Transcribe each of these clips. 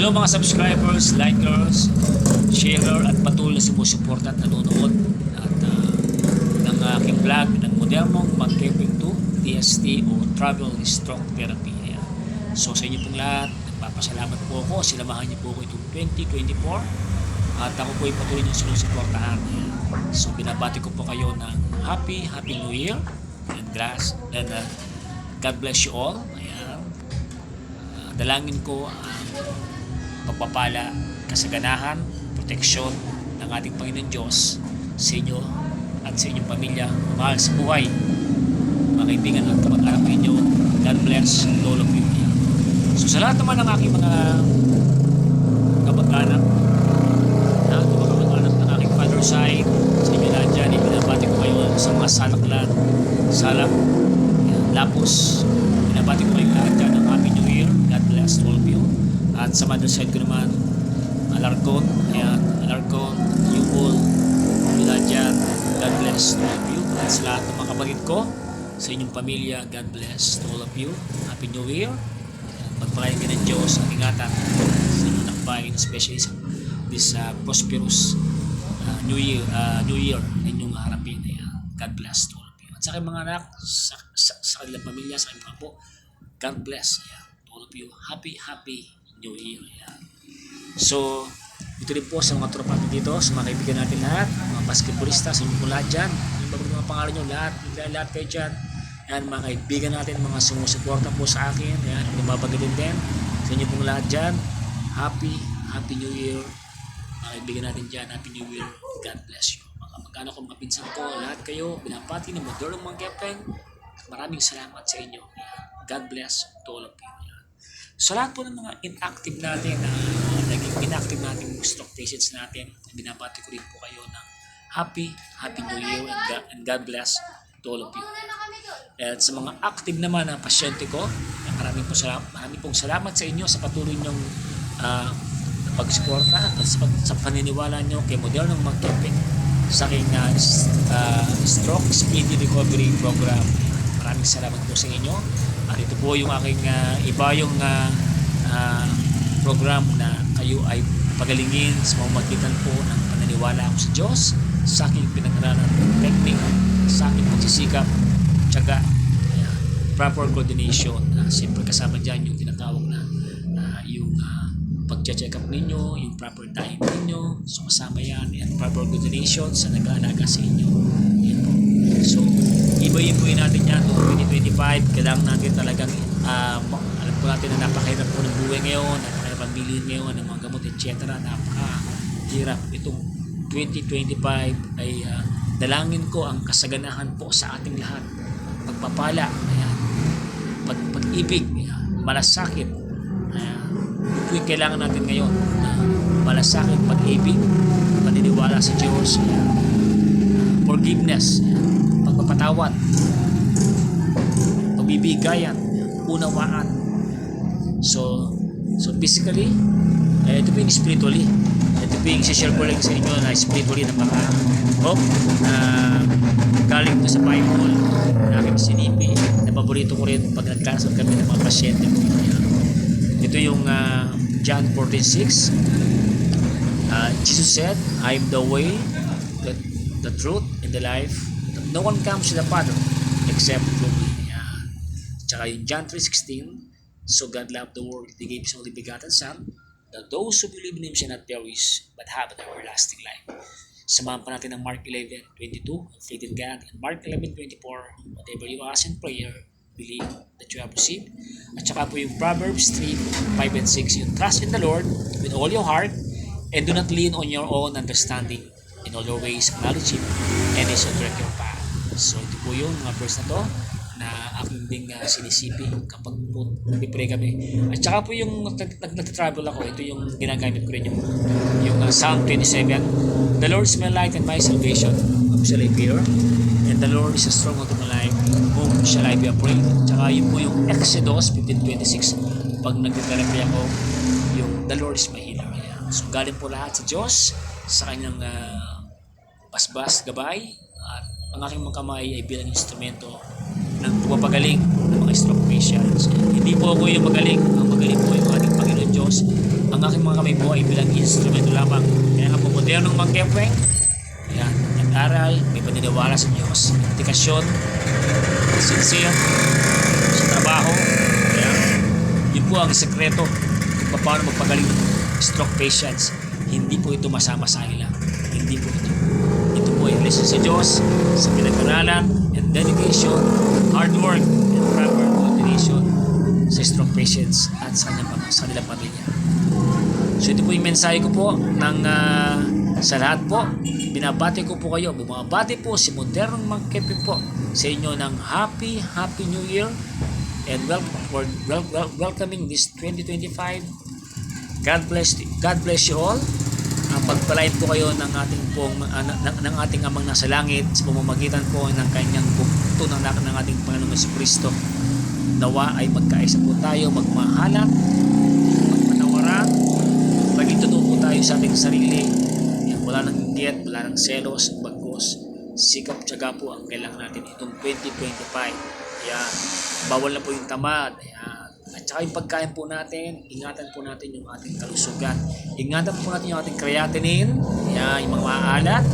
Hello mga subscribers, likers, sharer at patuloy na sumusuporta at nanonood ng aking vlog ng modernong mag-camping to TST o Travel Stroke Therapy. Ayan. So sa inyo pong lahat, nagpapasalamat po ako. Sinamahan niyo po ako itong 2024 at ako po ay patuloy niyong sinusuportahan. Ayan. So binabati ko po kayo ng Happy New Year and God bless you all. Ayan. Dalangin ko ang pagpapala, kasaganahan, proteksyon ng ating Panginoon Diyos sa inyo at sa inyong pamilya, mahal sa buhay, mga kaibigan at kamag-anak ninyo. God bless all of you. So sa lahat naman ng aking mga kamag-anak, ng aking father side, sa inyo lahat dyan, binabati ko kayo sa mga salak, lapos, binabati ko kayo lahat dyan ng Happy New Year. God bless all of you. At sa mother side ko naman, Alarcon, Yukol, Viladjan, God bless to all of you. At sa lahat ng mga kapatid ko, sa inyong pamilya, God bless to all of you. Happy New Year. Pagpalain ka ng Diyos at ingatan sa inyong nakbayan, especially sa this prosperous New Year na inyong harapin. God bless to all of you. At sa aking mga anak, sa kanilang pamilya, sa aking mga po, God bless to all of you. Happy New Year. So, ito rin po sa mga tropa dito, sa mga kaibigan natin lahat, mga basketballista, sa inyo po lahat dyan, yung mga pangalan nyo, lahat kayo dyan. Yan, mga kaibigan natin, mga sumusuporta po sa akin, yan, nababagaling din, sa inyo pong lahat dyan, Happy New Year, mga kaibigan natin dyan, Happy New Year, God bless you. Mga magkano ko, mga pinsan ko, lahat kayo, binapati ng modernong mga kepeng, maraming salamat sa inyo. God bless to all of you. Sa lahat po ng mga inactive natin, naging inactive natin yung stroke patients natin, binabati ko rin po kayo ng Happy New Year and God bless to all of you. At sa mga active naman na pasyente ko, maraming pong salamat sa inyo sa patuloy nyong pagsuporta at sa paniniwala nyo kay modernong mag-camping sa aking stroke speedy recovery program. Maraming salamat po sa inyo. At ito po yung aking yung program na kayo ay pagalingin sa pamamagitan po ng pananiwala ko sa Diyos, sa aking pinag-aralan ng technique, sa aking pagsisikap, tiyaga, proper coordination. Siyempre kasama dyan yung tinatawag na yung pag-check up ninyo, yung proper time ninyo, so kasama yan, and proper coordination sa nag-aalaga sa inyo. So, iba-iba po natin yan noong 2025. Kailangan natin talagang alam po natin na napakahirap po ng buhay ngayon, napakahirap ang bilhin ngayon ng mga gamot, etc. Napakahirap. Itong 2025 ay dalangin ko ang kasaganahan po sa ating lahat. Pagpapala, pag-ibig, malasakit. Ito yung kailangan natin ngayon. Malasakit, pag-ibig, paniniwala sa Diyos, forgiveness, pagpapatawad, pagbibigayan, unawaan. So physically, ito po yung spiritually. Ito po yung share ko lang sa inyo na spiritually na mga galing to sa Bible na aking sinipi na paborito ko rin pag nagkasal kami ng mga pasyente ko. Ito yung John 14:6. Jesus said, I am the way, the truth, and the life. No one comes to the Father except through me. Tsaka yung John 3:16, so God loved the world, He gave His only begotten Son, that those who believe in Him shall not perish, but have an everlasting life. Samahan pa natin ng Mark 11:22, faith in God, and Mark 11:24, whatever you ask in prayer, believe that you have received. At saka po yung Proverbs 3:5 and 6, you trust in the Lord with all your heart, and do not lean on your own understanding. In all your ways, acknowledge Him, and He shall direct your path. So ito po yung mga verse na to na aking ding sinisipi kapag po nag-pray kami. At saka po yung nag-travel ako, ito yung ginagamit ko rin yung Psalm 27. The Lord is my light and my salvation, whom shall I fear? And the Lord is a stronghold of my life, whom shall I be afraid? At saka yun po yung Exodus 15:26. Pag nag-therapy ako, yung the Lord is my healer. So galing po lahat sa Diyos, sa kanyang basbas, gabay, at ang aking mga kamay ay bilang instrumento ng pagpapagaling ng mga stroke patients. Hindi po ako yung magaling. Ang magaling po yung ating Panginoon Diyos. Ang aking kami po ay bilang instrumento lamang. Kaya nga po modernong Mang-Kepweng, ayan, nag-aral, may paniniwala sa Diyos, dedikasyon, sincere, sa trabaho. Ayan, yun po ang sekreto kung paano magpagaling ng stroke patients. Hindi po ito masama-sama lang. Hindi po ito. Ito po ay lesson sa Diyos, sa pinag-aralan, and dedication, hard work, and proper coordination sa stroke patients at sa kanilang pamilya. So ito po yung mensahe ko po ng sa lahat po. Binabati ko po kayo. Bumabati po si modernong Mang-Kepweng po sa inyo ng Happy New Year and welcoming this 2025. God bless you all. Pagpalain po kayo ng ating Amang nasa langit sa pamamagitan po ng kanyang bugto ng ating Panginoong Jesucristo. Nawa ay magkaisa po tayo, magmahalan, magpatawaran, maging totoo po tayo sa ating sarili. Wala nang inggit, wala nang selos, bagos, sikap, tiyaga po ang kailangan natin itong 2025. Ayan, bawal na po yung tamad. Ayan. At saka yung pagkain po natin, ingatan po natin yung ating kalusugan. Ingatan po natin yung ating creatinine, ayan, yung mga maalat.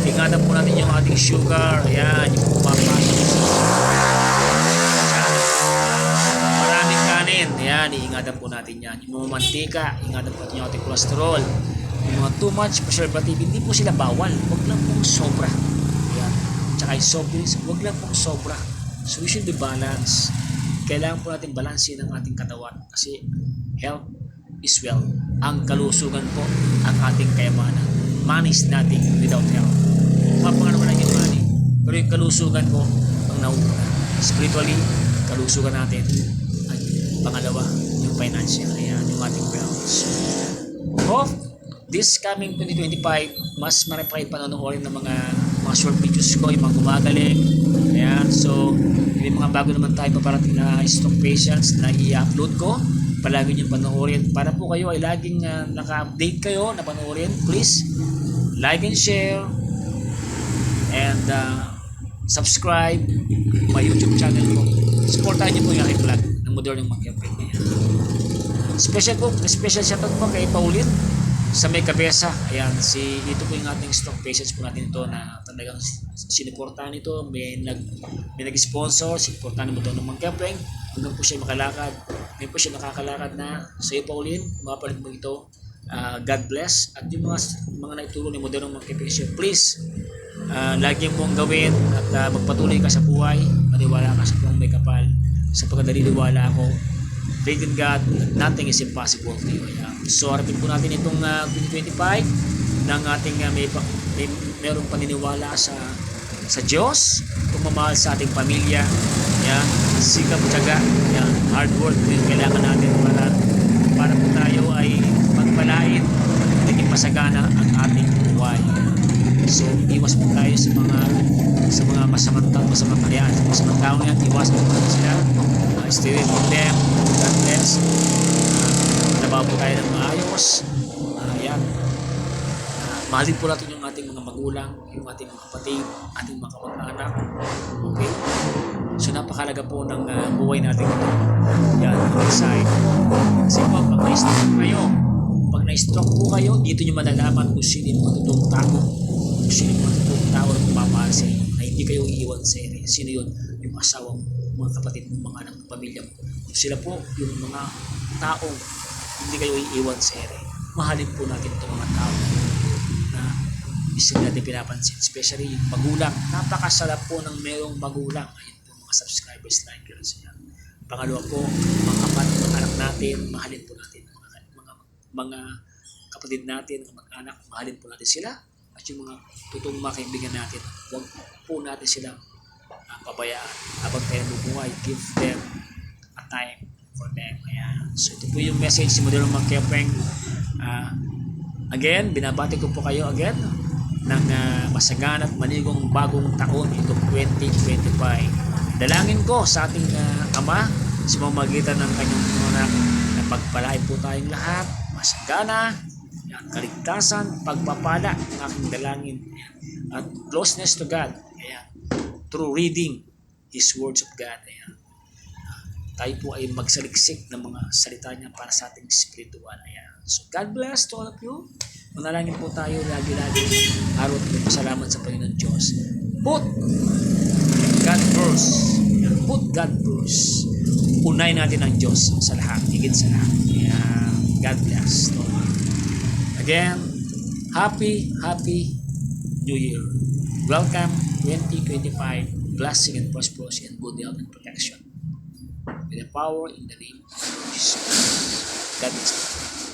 Ingatan po natin yung ating sugar, ayan, yung pumapasok. Maraming kanin, ayan, iingatan po natin yan. Yung mga mantika, ingatan po natin yung ating cholesterol. Yung mga too much preservative, hindi po sila bawal. Huwag lang pong sobra. Ayan. Tsaka yung soft drinks, huwag lang pong sobra. So we should be balanced. Kailangan po natin balansin ang ating katawan kasi health is wealth. Ang kalusugan po ang ating kayamanan. Money is nothing without health. Mapangalan naman yung money. Pero yung kalusugan po ang nauna. Spiritually, kalusugan natin. At pangalawa, yung financial. Ayan, yung ating wealth. So, hope this coming 2025, mas marami pa kayo panonoodin ng mga short videos ko, yung mga gumagaling. Ayan, so may mga bago naman tayo paparating na stroke patients na i-upload ko. Palagi nyo panoorin para po kayo ay laging naka-update kayo na panoorin. Please like and share and subscribe my YouTube channel po. Supportahan nyo po yung aking vlog ng modernong Mang-Kepweng. Special shoutout po kay Pauline sa may kabesa. Ayan, ito po yung ating stroke patients po natin ito na talagang sinuportahan ito. May nag-sponsor, sinuportahan mo ito ng Mang-Kepweng hanggang po siya makalakad. Ngayon po siya nakakalakad na. Sa iyo, Pauline, mapapalit mo ito. God bless. At yung mga naitulong ni modernong Mang-Kepweng, please, lagi mong gawin at magpatuloy ka sa buhay. Maniwala ka sa buong may kapal. Sapagkat naniniwala ako, faith in God, nothing is impossible to you. So, harapin po natin itong 2025 ng ating merong paniniwala sa Diyos, pagmamahal sa ating pamilya, yan, sikap, tiyaga, yan, hard work yung kailangan natin para po tayo ay magpalain, naging masagana ang ating buhay. So, iwas po tayo sa mga masamang kayaan, sa masamang tao yan, iwas po sila. Stay away from them. God bless. Trabaho po tayo ng maayos. Ayan. Mahalin po natin yung ating mga magulang, yung ating mga kapatid, ating mga kamag-anak. Okay? So napakalaga po ng buhay natin ito. Yan, inside. Kasi po, pag na-stroke po kayo, dito nyo malalaman kung sino yung mga totoong tao. Kung sino yung mga totoong tao na pumapahal sa inyo. Na hindi kayo iiwan sa inyo. Sino yun? Yung asawa mo, mga kapatid mo, mga anak ng pamilya mo. Sila po yung mga taong hindi kayo iiwan sa ere. Mahalin po natin itong mga tao na isa natin pinapansin. Especially yung magulang. Napakasarap po ng mayroong magulang. Ayun po mga subscribers, likers. Pangalawa po, mga kapatid, mga anak natin, mahalin po natin. Mga kapatid natin, mga anak, mahalin po natin sila. At yung mga totoong mga kaibigan natin, huwag po natin silang pabayaan. Habang tayo bubuhay, give them a time for them. Ayan. So ito po yung message si modernong Mang-Kepweng. Again, binabati ko po kayo again ng masagan at maligong bagong taon itong 2025. Dalangin ko sa ating Ama sa pamamagitan ng kanyang anak na pagpalain po tayong lahat, masagana, kaligtasan, pagpapala ng aking dalangin at closeness to God. Ayan. Through reading His words of God. Ayan. tayo po ay magsaliksik ng mga salita niya para sa ating spiritual. Ayan. So God bless to all of you. Manalangin po tayo lagi-lagi. Araw at salamat sa Panginoon Diyos. Put God first. Put God first. Unay natin ang Diyos sa lahat. Higit sa lahat. Ayan. God bless. Again, happy New Year. Welcome 2025. Blessing and prosperity and good health and protection. With the power in the name of Jesus. God bless you.